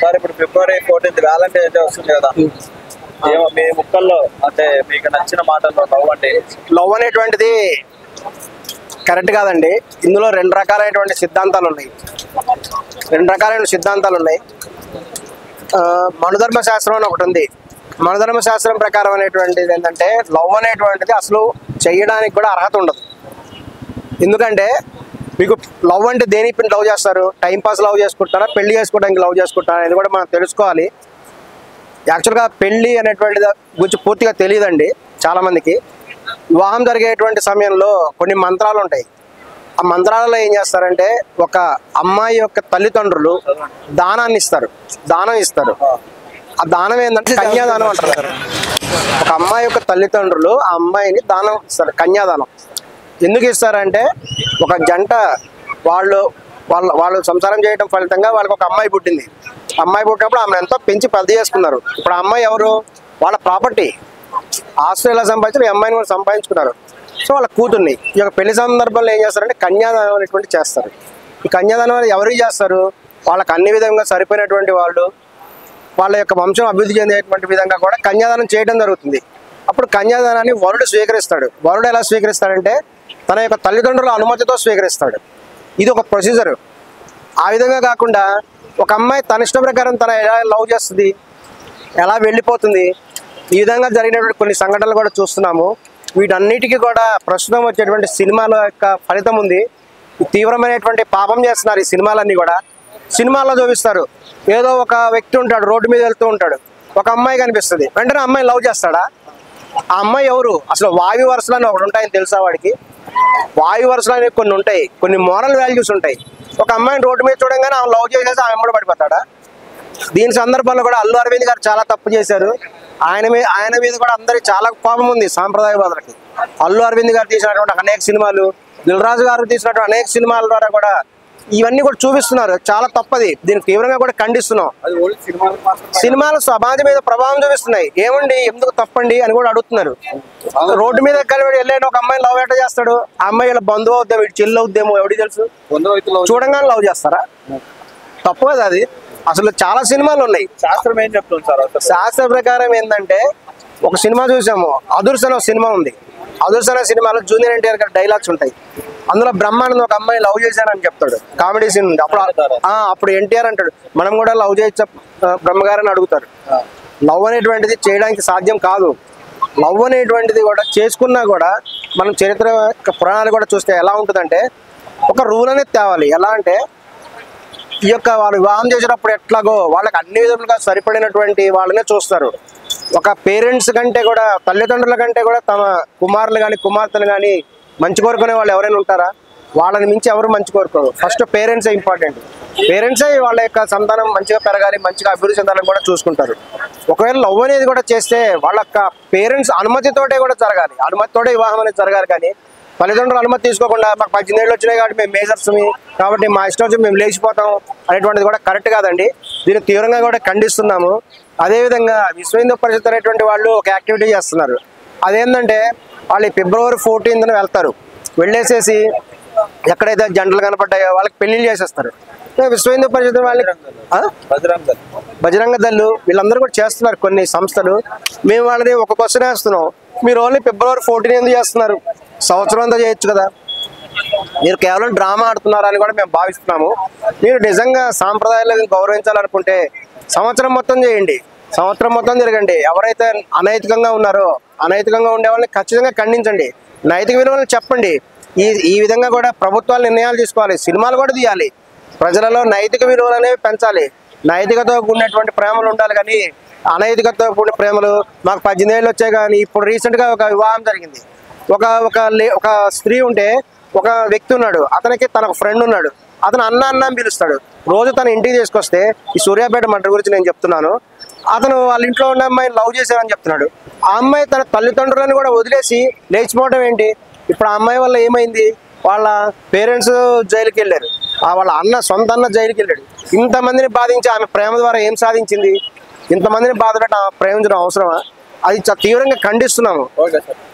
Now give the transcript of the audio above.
Sir ఇప్పుడు ఫిబ్రవరి 14 Valentine's అయితే వస్తుంది కదా, మీ ముక్కల్లో అంటే మీకు నచ్చిన మాటల్లో లవ్ అనేటువంటిది కరెక్ట్ కాదండి. ఇందులో రెండు రకాలైనటువంటి సిద్ధాంతాలు ఉన్నాయి. మనుధర్మ శాస్త్రం అని ఒకటి ఉంది. మనుధర్మ శాస్త్రం ప్రకారం అనేటువంటిది ఏంటంటే లవ్ అనేటువంటిది అసలు చేయడానికి కూడా అర్హత ఉండదు. ఎందుకంటే మీకు లవ్ అంటే దేనికి లవ్ చేస్తారు? టైంపాస్ లవ్ చేసుకుంటారా, పెళ్లి చేసుకోవడానికి లవ్ చేసుకుంటారా అనేది కూడా మనం తెలుసుకోవాలి. యాక్చువల్గా పెళ్లి అనేటువంటిది గురించి పూర్తిగా తెలియదండి చాలామందికి. వివాహం జరిగేటువంటి సమయంలో కొన్ని మంత్రాలు ఉంటాయి. ఆ మంత్రాలలో ఏం చేస్తారంటే ఒక అమ్మాయి యొక్క తల్లిదండ్రులు దానం ఇస్తారు. ఆ దానం ఏంటంటే కన్యాదానం అంటారు. ఒక అమ్మాయి యొక్క తల్లిదండ్రులు ఆ అమ్మాయిని దానం ఇస్తారు, కన్యాదానం. ఎందుకు ఇస్తారంటే ఒక జంట వాళ్ళు సంసారం చేయడం ఫలితంగా వాళ్ళకి ఒక అమ్మాయి పుట్టింది. అమ్మాయి పుట్టినప్పుడు ఆమెను ఎంతో పెంచి పెద్ద చేసుకున్నారు. ఇప్పుడు ఆ అమ్మాయి ఎవరు? వాళ్ళ ప్రాపర్టీ. ఆస్తులు ఎలా సంపాదించారు? ఈ అమ్మాయిని వాళ్ళు సంపాదించుకున్నారు. సో వాళ్ళ కూతుర్ని ఈ యొక్క పెళ్లి సందర్భంలో ఏం చేస్తారంటే కన్యాదానం అనేటువంటి చేస్తారు. ఈ కన్యాదానం అనేది ఎవరికి చేస్తారు? వాళ్ళకి అన్ని విధంగా సరిపోయినటువంటి వాళ్ళు, వాళ్ళ యొక్క వంశం అభివృద్ధి చెందేటువంటి విధంగా కూడా కన్యాదానం చేయడం జరుగుతుంది. అప్పుడు కన్యాదానాన్ని వరుడు స్వీకరిస్తాడు. వరుడు ఎలా స్వీకరిస్తాడంటే తన యొక్క తల్లిదండ్రుల అనుమతితో స్వీకరిస్తాడు. ఇది ఒక ప్రొసీజర్. ఆ విధంగా కాకుండా ఒక అమ్మాయి తన ఇష్ట ప్రకారం తన ఎలా లవ్ చేస్తుంది, ఎలా వెళ్ళిపోతుంది, ఈ విధంగా జరిగినటువంటి కొన్ని సంఘటనలు కూడా చూస్తున్నాము. వీటన్నిటికీ కూడా ప్రస్తుతం వచ్చేటువంటి సినిమాల యొక్క ఫలితం ఉంది. తీవ్రమైనటువంటి పాపం చేస్తున్నారు ఈ సినిమాలన్నీ కూడా. సినిమాల్లో చూపిస్తారు, ఏదో ఒక వ్యక్తి ఉంటాడు, రోడ్డు మీద వెళ్తూ ఉంటాడు, ఒక అమ్మాయి కనిపిస్తుంది, వెంటనే అమ్మాయి లవ్ చేస్తాడా? ఆ అమ్మాయి ఎవరు? అసలు వాయు వరుసలు అని ఒకటి ఉంటాయని తెలుసా వాడికి? వాయు వరుసలు అనేవి కొన్ని ఉంటాయి, కొన్ని మోరల్ వాల్యూస్ ఉంటాయి. ఒక అమ్మాయిని రోడ్డు మీద చూడంగానే ఆమె లవ్ చేసేసి ఆమె వెంబడి పడిపోతాడా? దీని సందర్భంలో కూడా అల్లు అరవింద్ గారు చాలా తప్పు చేశారు. ఆయన మీద కూడా అందరికి చాలా కోపం ఉంది సాంప్రదాయవాదులకి. అల్లు అరవింద్ గారు తీసినటువంటి అనేక సినిమాలు, దిల్ రాజు గారు తీసినటువంటి అనేక సినిమాల ద్వారా కూడా ఇవన్నీ కూడా చూపిస్తున్నారు. చాలా తప్పది. దీన్ని తీవ్రంగా కూడా ఖండిస్తున్నాం. సినిమాలు సమాజం మీద ప్రభావం చూపిస్తున్నాయి. ఏమండి ఎందుకు తప్పండి అని కూడా అడుగుతున్నారు. రోడ్డు మీద కలిపి వెళ్ళిన ఒక అమ్మాయిని లవ్ ఎట్లా చేస్తాడు? ఆ అమ్మాయి ఇలా బంధువు అవుద్దాం, వీడు చెల్లి అవుద్దేమో ఎవరికి తెలుసు? చూడంగానే లవ్ చేస్తారా? తప్పు కదా అది. అసలు చాలా సినిమాలు ఉన్నాయి. శాస్త్రం ఏం చెప్తుంది సార్? శాస్త్ర ప్రకారం ఏంటంటే ఒక సినిమా చూసాము, అదుర్స్ అనే సినిమా ఉంది. అదుర్స్ అనే సినిమాలో జూనియర్ ఎన్టీఆర్ గారి డైలాగ్స్ ఉంటాయి. అందులో బ్రహ్మానందం ఒక అమ్మాయి లవ్ చేశానని చెప్తాడు. కామెడీ సీన్ ఉంది. అప్పుడు ఎన్టీఆర్ అంటాడు, మనం కూడా లవ్ చేయొచ్చా బ్రహ్మగారని అడుగుతారు. లవ్ అనేటువంటిది చేయడానికి సాధ్యం కాదు. లవ్ అనేటువంటిది కూడా చేసుకున్నా కూడా మనం చరిత్ర పురాణాలు కూడా చూస్తే ఎలా ఉంటుందంటే ఒక రూల్ అనేది తేవాలి. ఎలా అంటే ఈ యొక్క వాళ్ళు వివాహం చేసేటప్పుడు ఎట్లాగో వాళ్ళకి అన్ని విధములుగా సరిపడినటువంటి వాళ్ళనే చూస్తారు. ఒక పేరెంట్స్ కంటే కూడా, తల్లిదండ్రుల కంటే కూడా తమ కుమారులు కానీ కుమార్తెలు కానీ మంచి కోరుకునే వాళ్ళు ఎవరైనా ఉంటారా? వాళ్ళని మించి ఎవరు మంచి కోరుకోరు. First పేరెంట్సే important. పేరెంట్సే వాళ్ళ యొక్క సంతానం మంచిగా పెరగాలి, మంచిగా అభివృద్ధి చెందాలని కూడా చూసుకుంటారు. ఒకవేళ లవ్ అనేది కూడా చేస్తే వాళ్ళ యొక్క పేరెంట్స్ అనుమతితోటే కూడా జరగాలి. అనుమతితోటే వివాహం అనేది జరగాలి. కానీ తల్లిదండ్రులు అనుమతి తీసుకోకుండా మాకు 18 ఏళ్ళు వచ్చినాయి కాబట్టి మేము మేజర్స్మి కాబట్టి మా ఇష్టం వచ్చి మేము లేచిపోతాం అనేటువంటిది కూడా కరెక్ట్ కాదండి. దీన్ని తీవ్రంగా కూడా ఖండిస్తున్నాము. అదేవిధంగా విశ్వ హిందూ పరిషత్ అనేటువంటి వాళ్ళు ఒక యాక్టివిటీ చేస్తున్నారు. అదేంటంటే వాళ్ళు ఫిబ్రవరి 14న వెళ్తారు. వెళ్ళేసేసి ఎక్కడైతే జంటలు కనపడ్డాయో వాళ్ళకి పెళ్లిళ్ళు చేసేస్తారు. విశ్వ హిందూ పరిషత్ వాళ్ళకి బజరంగ దళ్ళు వీళ్ళందరూ కూడా చేస్తున్నారు కొన్ని సంస్థలు. మేము వాళ్ళని ఒక క్వశ్చన్ వేస్తున్నాం, మీరు ఓన్లీ ఫిబ్రవరి 14 ఎందుకు చేస్తున్నారు? సంవత్సరం అంతా చేయొచ్చు కదా. మీరు కేవలం డ్రామా ఆడుతున్నారని కూడా మేము భావిస్తున్నాము. మీరు నిజంగా సాంప్రదాయాలను గౌరవించాలనుకుంటే సంవత్సరం మొత్తం చేయండి, సంవత్సరం మొత్తం జరగండి. ఎవరైతే అనైతికంగా ఉన్నారో అనైతికంగా ఉండే వాళ్ళని ఖచ్చితంగా ఖండించండి, నైతిక విలువలను చెప్పండి. ఈ విధంగా కూడా ప్రభుత్వాలు నిర్ణయాలు తీసుకోవాలి, సినిమాలు కూడా తీయాలి. ప్రజలలో నైతిక విలువలు అనేవి పెంచాలి. నైతికతో కూడినటువంటి ప్రేమలు ఉండాలి. కానీ అనైతికతో కూడిన ప్రేమలు మాకు 18 ఏళ్ళు వచ్చాయి. కానీ ఇప్పుడు రీసెంట్గా ఒక వివాహం జరిగింది. ఒక స్త్రీ ఉంటే ఒక వ్యక్తి ఉన్నాడు, అతనికి తన ఫ్రెండ్ ఉన్నాడు. అతను అన్న అని పిలుస్తాడు. రోజు తన ఇంటికి తీసుకొస్తే, ఈ సూర్యాపేట మటర్ గురించి నేను చెప్తున్నాను, అతను వాళ్ళ ఇంట్లో ఉన్న అమ్మాయిని లవ్ చేశారని చెప్తున్నాడు. ఆ అమ్మాయి తన తల్లిదండ్రులను కూడా వదిలేసి లేచిపోవడం ఏంటి? ఇప్పుడు ఆ అమ్మాయి వల్ల ఏమైంది? వాళ్ళ పేరెంట్స్ జైలుకి వెళ్ళారు, వాళ్ళ సొంత అన్న జైలుకి వెళ్ళాడు. ఇంతమందిని బాధించి ఆమె ప్రేమ ద్వారా ఏం సాధించింది? ఇంతమందిని బాధపెట్టి ఆమె ప్రేమించడం అవసరమా? అది తీవ్రంగా ఖండిస్తున్నాము.